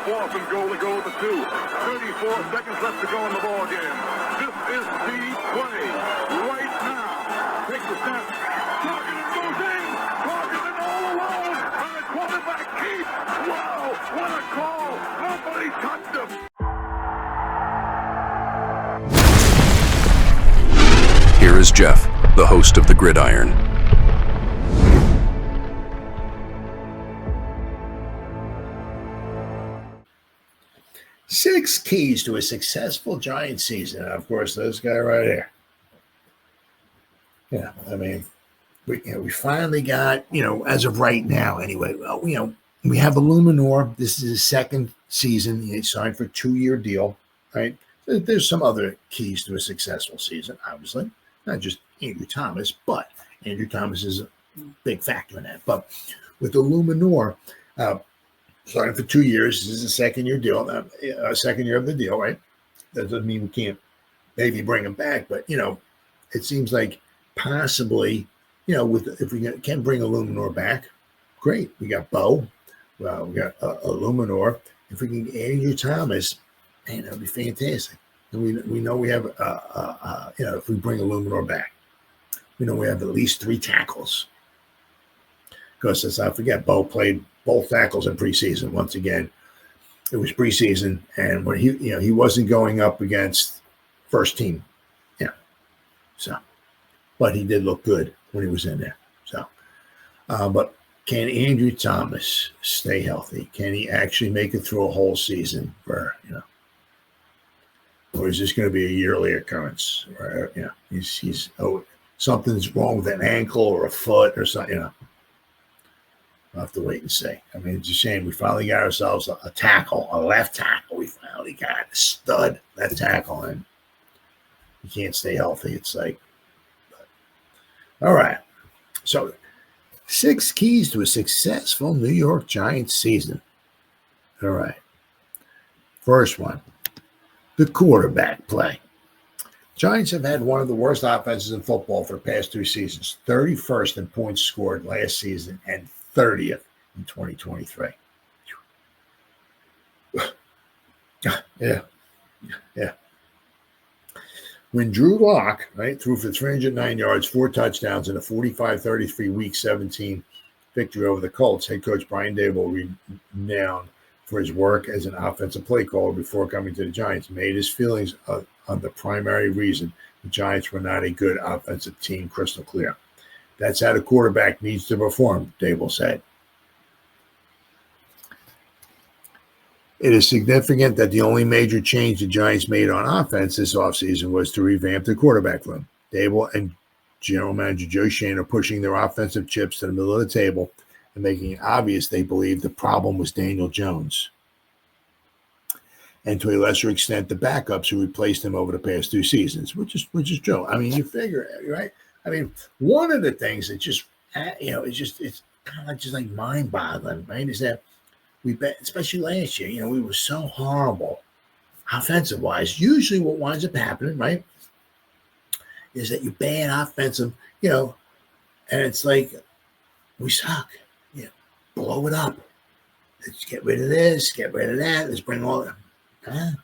4th and goal to go to 2. 34 seconds left to go in the ball game. This is the play right now. Takes the snap. Targeted goes in. Targeted all alone. And the quarterback keeps. Wow, what a call. Nobody touched him. Here is Jeff, the host of the Gridiron. Six keys to a successful Giants season. And of course, this guy right here. Yeah, I mean, we finally got, as of right now, anyway, we have Illuminor. This is his second season. He signed for a 2-year deal, right? There's some other keys to a successful season, obviously. Not just Andrew Thomas, but Andrew Thomas is a big factor in that. But with Illuminor, signed for 2 years. This is a second-year deal, second year of the deal, right? That doesn't mean we can't maybe bring him back, but, it seems like possibly, if we can bring Illuminor back, great. We got Bo. Well, we got Illuminor. If we can get Andrew Thomas, man, that would be fantastic. And we know we have, if we bring Illuminor back, we know we have at least 3 tackles. Because let's not forget, Bo played both tackles in preseason. Once again, it was preseason, and when he wasn't going up against first team, So, but he did look good when he was in there. So, but can Andrew Thomas stay healthy? Can he actually make it through a whole season? Or is this going to be a yearly occurrence? Or he's something's wrong with an ankle or a foot or something. We'll have to wait and see. I mean, it's a shame. We finally got ourselves a tackle, a left tackle. We finally got a stud left tackle, and he can't stay healthy. It's like, all right. So, 6 keys to a successful New York Giants season. All right. First one, the quarterback play. Giants have had one of the worst offenses in football for the past 2 seasons. 31st in points scored last season and 30th in 2023. Yeah. When Drew Lock, threw for 309 yards, 4 touchdowns, in a 45-33 Week 17 victory over the Colts, head coach Brian Daboll, renowned for his work as an offensive play caller before coming to the Giants, made his feelings on the primary reason the Giants were not a good offensive team crystal clear. That's how the quarterback needs to perform, Daboll said. It is significant that the only major change the Giants made on offense this offseason was to revamp the quarterback room. Daboll and general manager Joe Shane are pushing their offensive chips to the middle of the table and making it obvious they believe the problem was Daniel Jones, and to a lesser extent the backups who replaced him over the past 2 seasons, which is true. I mean, you figure, right? I mean, one of the things that just, it's kind of just like mind-boggling, right, is that especially last year, we were so horrible offensive-wise. Usually what winds up happening, right, is that you're bad offensive, and it's like, we suck. Blow it up. Let's get rid of this, get rid of that. Let's bring all that.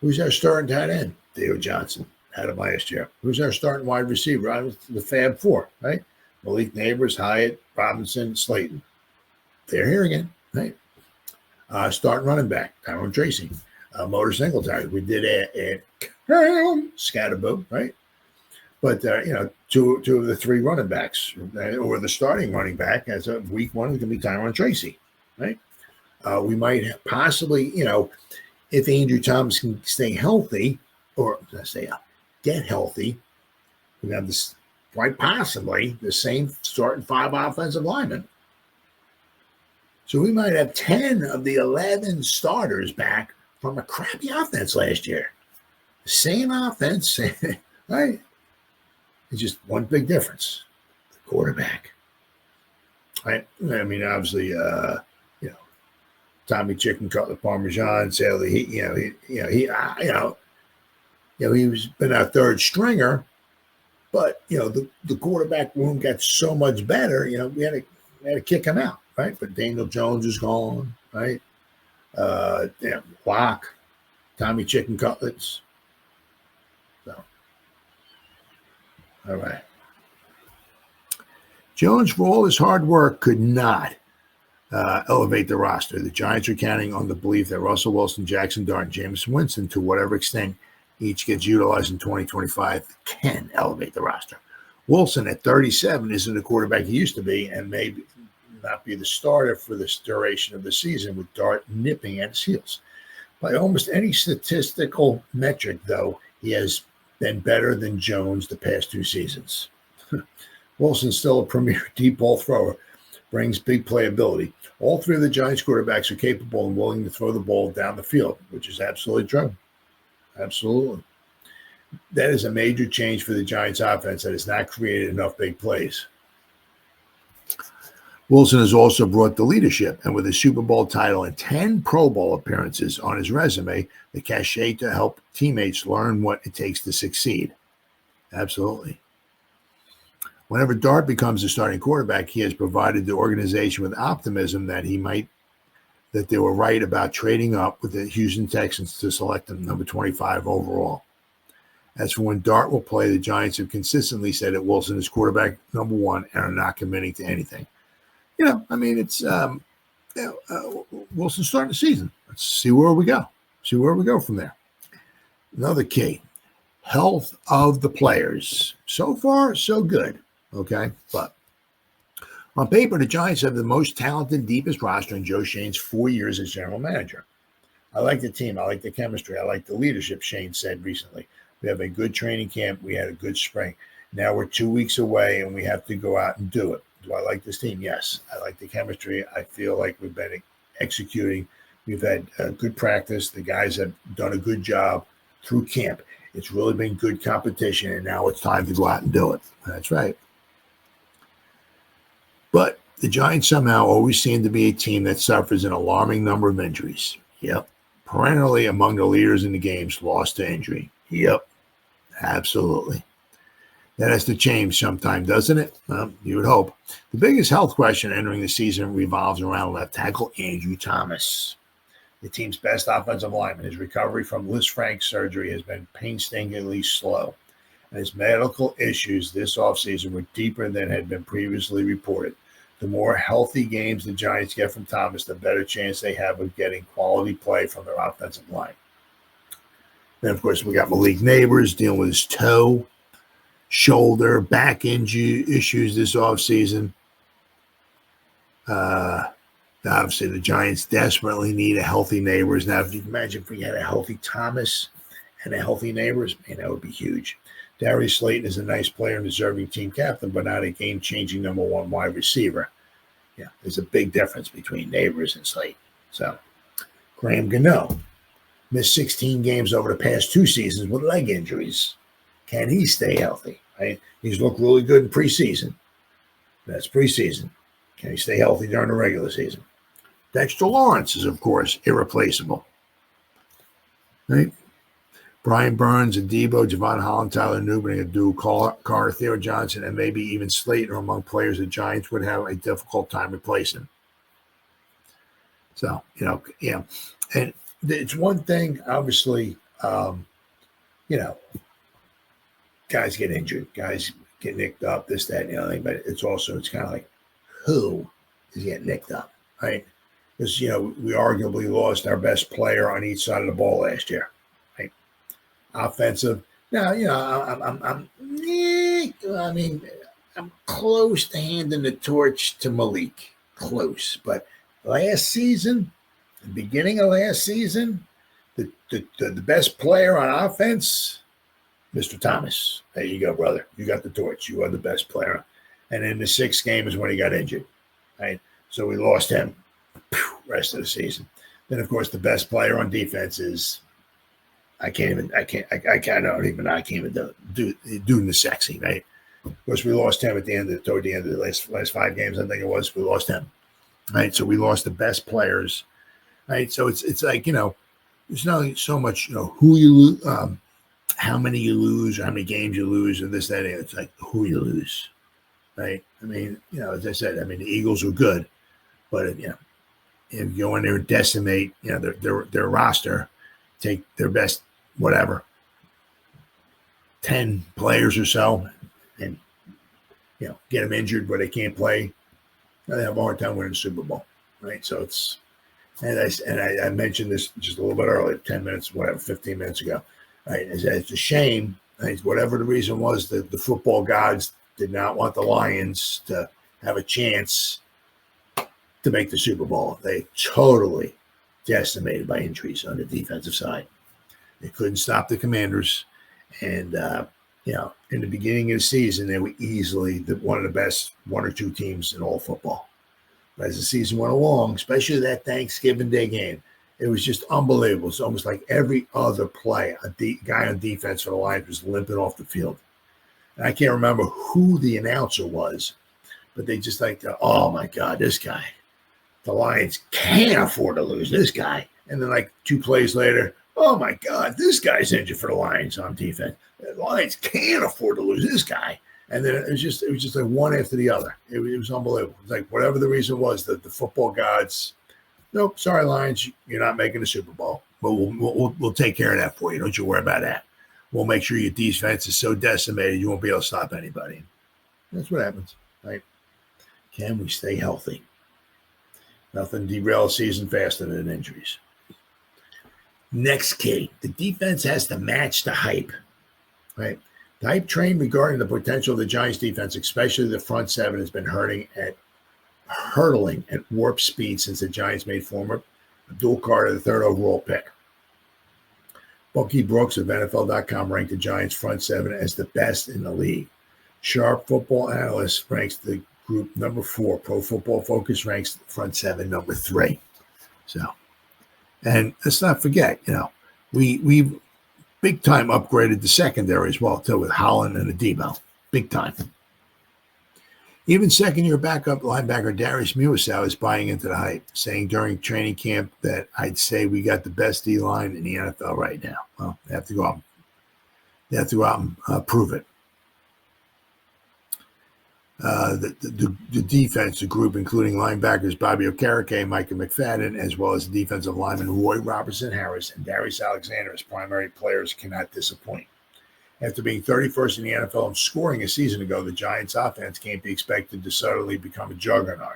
Who's our starting tight end? Theo Johnson. Had him last year. Who's our starting wide receiver? The Fab 4, right? Malik Neighbors, Hyatt, Robinson, Slayton. They're here again, right? Starting running back, Tyrone Tracy. Motor Singletary. We did add Scatterboo, right? But, 2 of the 3 running backs, or the starting running back as of week 1 is going to be Tyrone Tracy, right? We might possibly, if Andrew Thomas can stay healthy, or get healthy, we have this, quite possibly, the same starting 5 offensive linemen. So we might have 10 of the 11 starters back from a crappy offense last year. Same offense, right? It's just one big difference: the quarterback. Right? I mean, obviously, Tommy Chicken Cutler Parmesan. Sadly, he was been our third stringer, but the quarterback room got so much better. We had to kick him out, right? But Daniel Jones is gone, right? Lock, Tommy Chicken Cutlets. So, all right. Jones, for all his hard work, could not elevate the roster. The Giants are counting on the belief that Russell Wilson, Jackson Dart, and Jameis Winston, to whatever extent each gets utilized in 2025, can elevate the roster. Wilson at 37 isn't the quarterback he used to be and may not be the starter for this duration of the season, with Dart nipping at his heels. By almost any statistical metric, though, he has been better than Jones the past 2 seasons. Wilson's still a premier deep ball thrower, brings big playability. All 3 of the Giants quarterbacks are capable and willing to throw the ball down the field, which is absolutely true. Absolutely. That is a major change for the Giants offense that has not created enough big plays. Wilson has also brought the leadership, and with a Super Bowl title and 10 Pro Bowl appearances on his resume, the cachet to help teammates learn what it takes to succeed. Absolutely. Whenever Dart becomes the starting quarterback, he has provided the organization with optimism that they were right about trading up with the Houston Texans to select him number 25 overall. As for when Dart will play, the Giants have consistently said that Wilson is quarterback number 1 and are not committing to anything. It's Wilson's starting the season. Let's see where we go. See where we go from there. Another key, health of the players. So far, so good. Okay, but on paper, the Giants have the most talented, deepest roster in Joe Shane's 4 years as general manager. I like the team. I like the chemistry. I like the leadership, Shane said recently. We have a good training camp. We had a good spring. Now we're 2 weeks away, and we have to go out and do it. Do I like this team? Yes. I like the chemistry. I feel like we've been executing. We've had good practice. The guys have done a good job through camp. It's really been good competition, and now it's time to go out and do it. That's right. But the Giants somehow always seem to be a team that suffers an alarming number of injuries. Yep. Perennially among the leaders in the games, lost to injury. Yep. Absolutely. That has to change sometime, doesn't it? Well, you would hope. The biggest health question entering the season revolves around left tackle Andrew Thomas, the team's best offensive lineman. His recovery from Lisfranc surgery has been painstakingly slow, and his medical issues this offseason were deeper than had been previously reported. The more healthy games the Giants get from Thomas, the better chance they have of getting quality play from their offensive line. Then, of course, we got Malik Neighbors dealing with his toe, shoulder, back injury issues this offseason. Obviously, the Giants desperately need a healthy Neighbors. Now, if you can imagine if we had a healthy Thomas and a healthy Neighbors, man, that would be huge. Darius Slayton is a nice player and deserving team captain, but not a game-changing number 1 wide receiver. Yeah, there's a big difference between Neighbors and Slayton. So, Graham Gano missed 16 games over the past 2 seasons with leg injuries. Can he stay healthy? Right? He's looked really good in preseason. That's preseason. Can he stay healthy during the regular season? Dexter Lawrence is, of course, irreplaceable. Right? Brian Burns and Debo, Javon Holland, Tyler Newman, Abdul Carr, Theo Johnson, and maybe even Slayton are among players the Giants would have a difficult time replacing. So, yeah. And it's one thing, obviously, guys get injured, guys get nicked up, this, that, and the other thing, but it's kind of like, who is getting nicked up, right? Because, we arguably lost our best player on each side of the ball last year. Offensive. Now, I'm close to handing the torch to Malik. Close. But last season, the beginning of last season, the best player on offense, Mr. Thomas. There you go, brother. You got the torch. You are the best player. And in the 6th game is when he got injured. Right? So we lost him. Rest of the season. Then, of course, the best player on defense is I can't even do the sexy, right? Of course, we lost him toward the end of the last 5 games, I think it was. We lost him, right? So we lost the best players, right? So it's like, there's not so much, who you lose, how many you lose, or how many games you lose, or this, that, and it's like who you lose, right? As I said, the Eagles were good, but if you go in there and decimate, their roster, take their best, whatever, 10 players or so, and get them injured where they can't play, they have a hard time winning the Super Bowl, right? So it's, and I mentioned this just a little bit earlier, 10 minutes, whatever, 15 minutes ago, right? It's a shame, right? Whatever the reason was, that the football gods did not want the Lions to have a chance to make the Super Bowl. They totally decimated by injuries on the defensive side. They couldn't stop the Commanders, and in the beginning of the season, they were easily one of the best one or two teams in all football. But as the season went along, especially that Thanksgiving Day game, it was just unbelievable. It's almost like every other play, guy on defense for the Lions was limping off the field. And I can't remember who the announcer was, but they just oh my God, this guy. The Lions can't afford to lose this guy. And then 2 plays later, oh my God, this guy's injured for the Lions on defense. The Lions can't afford to lose this guy. And then it was just like one after the other. It was unbelievable. It's like whatever the reason was, that the football gods, nope, sorry Lions, you're not making the Super Bowl. But we'll take care of that for you. Don't you worry about that. We'll make sure your defense is so decimated you won't be able to stop anybody. That's what happens, right? Can we stay healthy? Nothing derails a season faster than injuries. Next key, the defense has to match the hype, right? The hype train regarding the potential of the Giants defense, especially the front seven, has been hurtling at warp speed since the Giants made former Abdul Carter the 3rd overall pick. Bucky Brooks of NFL.com ranked the Giants front seven as the best in the league. Sharp Football Analyst ranks the group number 4. Pro Football Focus ranks the front seven number 3. So, and let's not forget, we big time upgraded the secondary as well too, with Holland and Adebo, big time. Even second-year backup linebacker Darius Muasau is buying into the hype, saying during training camp that I'd say we got the best D-line in the NFL right now. Well, they have to go out and prove it. The defense, the group, including linebackers Bobby Okereke, Micah McFadden, as well as the defensive lineman Roy Robertson Harris and Darius Alexander as primary players, cannot disappoint. After being 31st in the NFL in scoring a season ago, the Giants' offense can't be expected to suddenly become a juggernaut.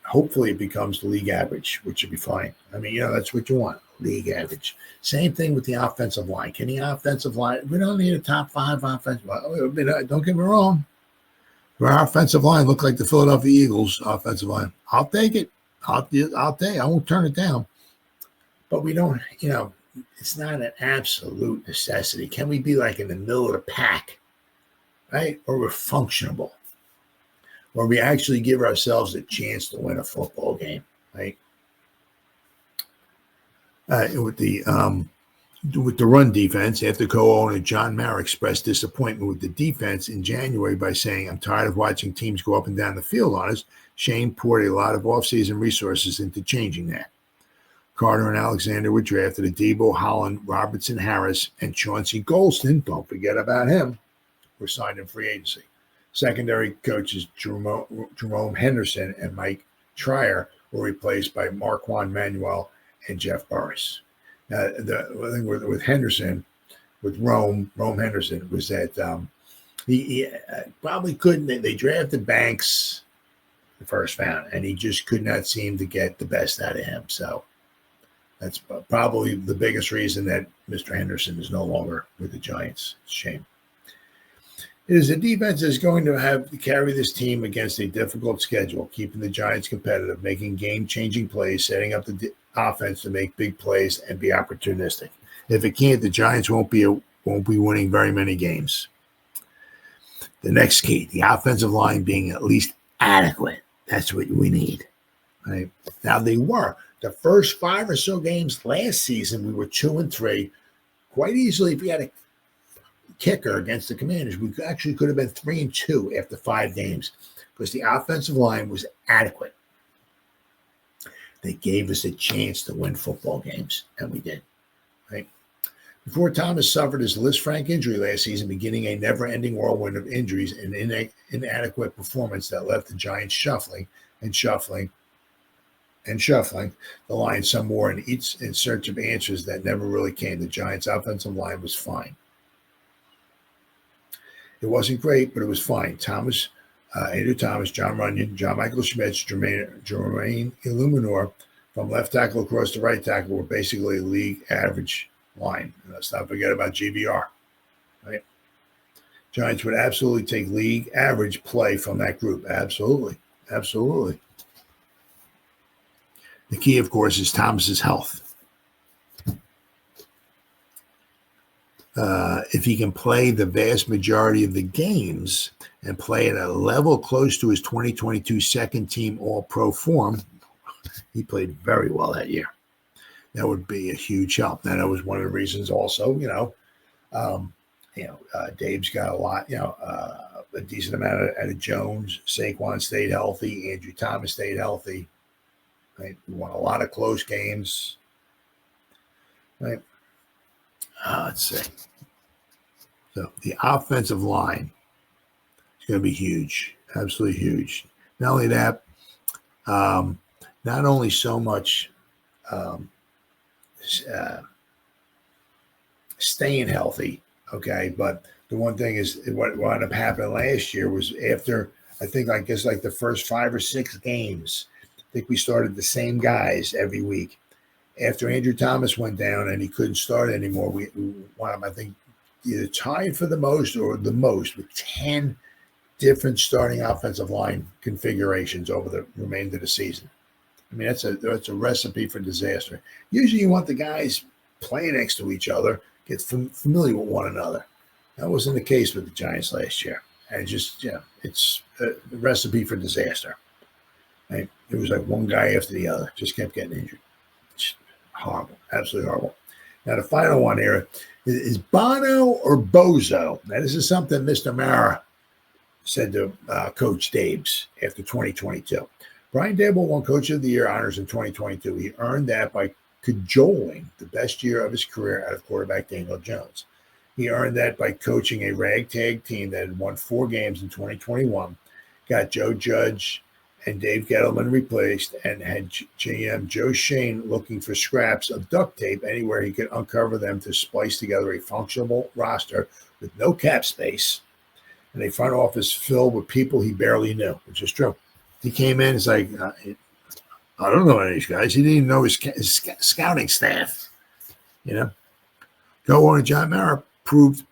Hopefully it becomes the league average, which would be fine. I mean, that's what you want, league average. Same thing with the offensive line. Can the offensive line, we don't need a top 5 offensive line. Don't get me wrong. Our offensive line looked like the Philadelphia Eagles offensive line. I'll take it. I'll take it. I won't turn it down. But we don't, it's not an absolute necessity. Can we be like in the middle of the pack, right? Or we're functionable, where we actually give ourselves a chance to win a football game, right? With the run defense, after co-owner John Mara expressed disappointment with the defense in January by saying, I'm tired of watching teams go up and down the field on us, Shane poured a lot of offseason resources into changing that. Carter and Alexander were drafted. Adebo, Holland, Robertson, Harris, and Chauncey Golston, don't forget about him, were signed in free agency. Secondary coaches Jerome Henderson and Mike Trier were replaced by Marquand Manuel and Jeff Burris. The thing with Henderson, with Rome Henderson, was that he probably couldn't. They drafted Banks the first round, and he just could not seem to get the best out of him. So that's probably the biggest reason that Mr. Henderson is no longer with the Giants. It's a shame. It is a defense that's going to have to carry this team against a difficult schedule, keeping the Giants competitive, making game-changing plays, setting up the offense to make big plays and be opportunistic. If it can't, the Giants won't be winning very many games. The next key, the offensive line being at least adequate. That's what we need. Right? Now, they were. The first 5 or so games last season, we were 2-3. Quite easily, if we had a kicker against the Commanders, we actually could have been 3-2 after 5 games because the offensive line was adequate. They gave us a chance to win football games, and we did. Right? Before Thomas suffered his Lisfranc injury last season, beginning a never-ending whirlwind of injuries and inadequate performance that left the Giants shuffling and shuffling the line some more in search of answers that never really came. The Giants' offensive line was fine. It wasn't great, but it was fine. Andrew Thomas, John Runyon, John Michael Schmitz, Jermaine Illuminor from left tackle across the right tackle were basically a league average line. And let's not forget about GBR. Right? Giants would absolutely take league average play from that group. Absolutely. Absolutely. The key, of course, is Thomas's health. If he can play the vast majority of the games and play at a level close to his 2022 second team All-Pro form, he played very well that year. That would be a huge help. Now, that was one of the reasons also, Dave's got a lot, a decent amount out of Jones. Saquon stayed healthy. Andrew Thomas stayed healthy. Right? We won a lot of close games. Right? Let's see. So the offensive line is going to be huge, absolutely huge. Not only that, not only so much staying healthy, okay, but the one thing is what ended up happening last year was after, I guess like the first 5 or 6 games, I think we started the same guys every week. After Andrew Thomas went down and he couldn't start anymore, we wound up, I think, either tied for the most or the most with 10 different starting offensive line configurations over the remainder of the season. I mean, that's a recipe for disaster. Usually you want the guys playing next to each other, get familiar with one another. That wasn't the case with the Giants last year. And it's a recipe for disaster. Right? It was like one guy after the other, just kept getting injured. It's horrible, absolutely horrible. Now, the final one here is Bono or Bozo. Now, this is something Mr. Mara said to Coach Dabes after 2022. Brian Daboll won Coach of the Year honors in 2022. He earned that by cajoling the best year of his career out of quarterback Daniel Jones. He earned that by coaching a ragtag team that had won 4 games in 2021, got Joe Judge and Dave Gettleman replaced, and had GM Joe Shane looking for scraps of duct tape anywhere he could uncover them to splice together a functional roster with no cap space and a front office filled with people he barely knew, which is true. He came in, it's like, I don't know any of these guys. He didn't even know his scouting staff. Go on, John Mara proved,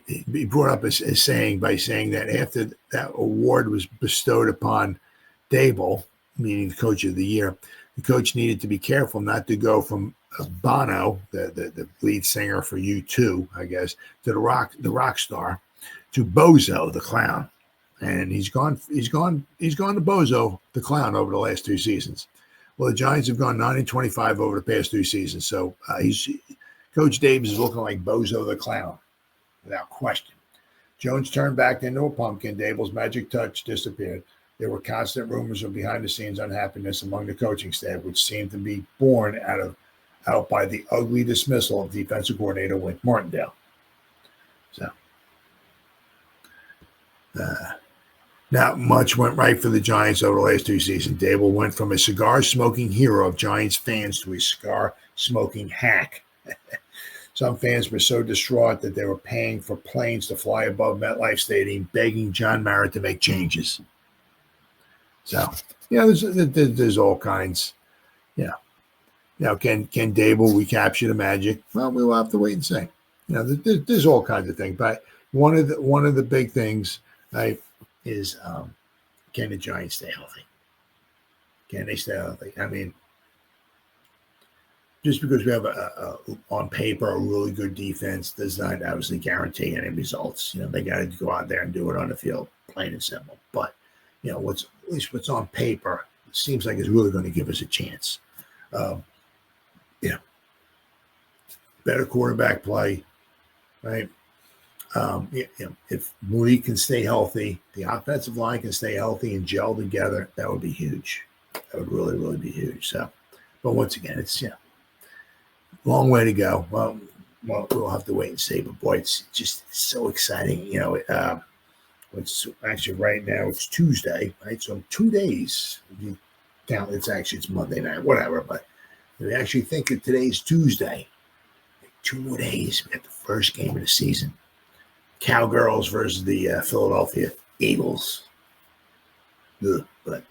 he brought up a saying by saying that after that award was bestowed upon Daboll, meaning the Coach of the Year, the coach needed to be careful not to go from Bono, the lead singer for U2, I guess, to the rock star, to Bozo the clown. And he's gone to Bozo the clown over the last 2 seasons. Well, the Giants have gone 9-25 over the past 2 seasons. So Coach Dabes is looking like Bozo the clown, without question. Jones turned back into a pumpkin. Daboll's magic touch disappeared. There were constant rumors of behind-the-scenes unhappiness among the coaching staff, which seemed to be born out by the ugly dismissal of defensive coordinator Wink Martindale. So, not much went right for the Giants over the last 2 seasons. Daboll went from a cigar-smoking hero of Giants fans to a cigar-smoking hack. Some fans were so distraught that they were paying for planes to fly above MetLife Stadium, begging John Mara to make changes. So, there's all kinds. Now, can Daboll recapture the magic? Well, we'll have to wait and see. There's all kinds of things. But one of the big things, right, is can the Giants stay healthy? Can they stay healthy? I mean, just because we have on paper a really good defense does not obviously guarantee any results. They got to go out there and do it on the field, plain and simple. But what's on paper seems like it's really going to give us a chance. Better quarterback play, right? If Moody can stay healthy, the offensive line can stay healthy and gel together, that would be huge. That would really, really be huge. So, but once again, it's long way to go. Well, we'll have to wait and see. But boy, it's just so exciting. It's actually right now it's Tuesday, right? So in 2 days, if you count, it's Monday night, whatever. But if you actually think that today's Tuesday, 2 more days, we got the first game of the season. Cowgirls versus the Philadelphia Eagles. Ugh, but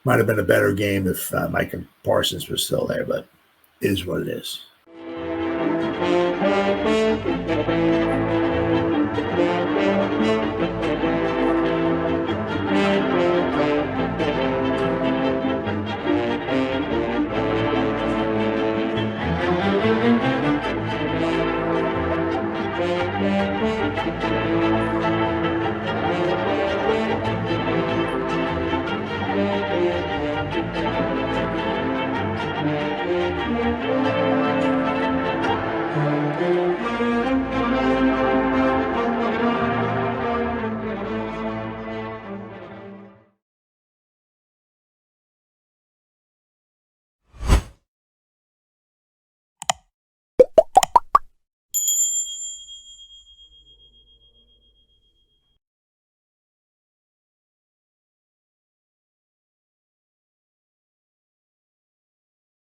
might have been a better game if Micah Parsons was still there, but it is what it is.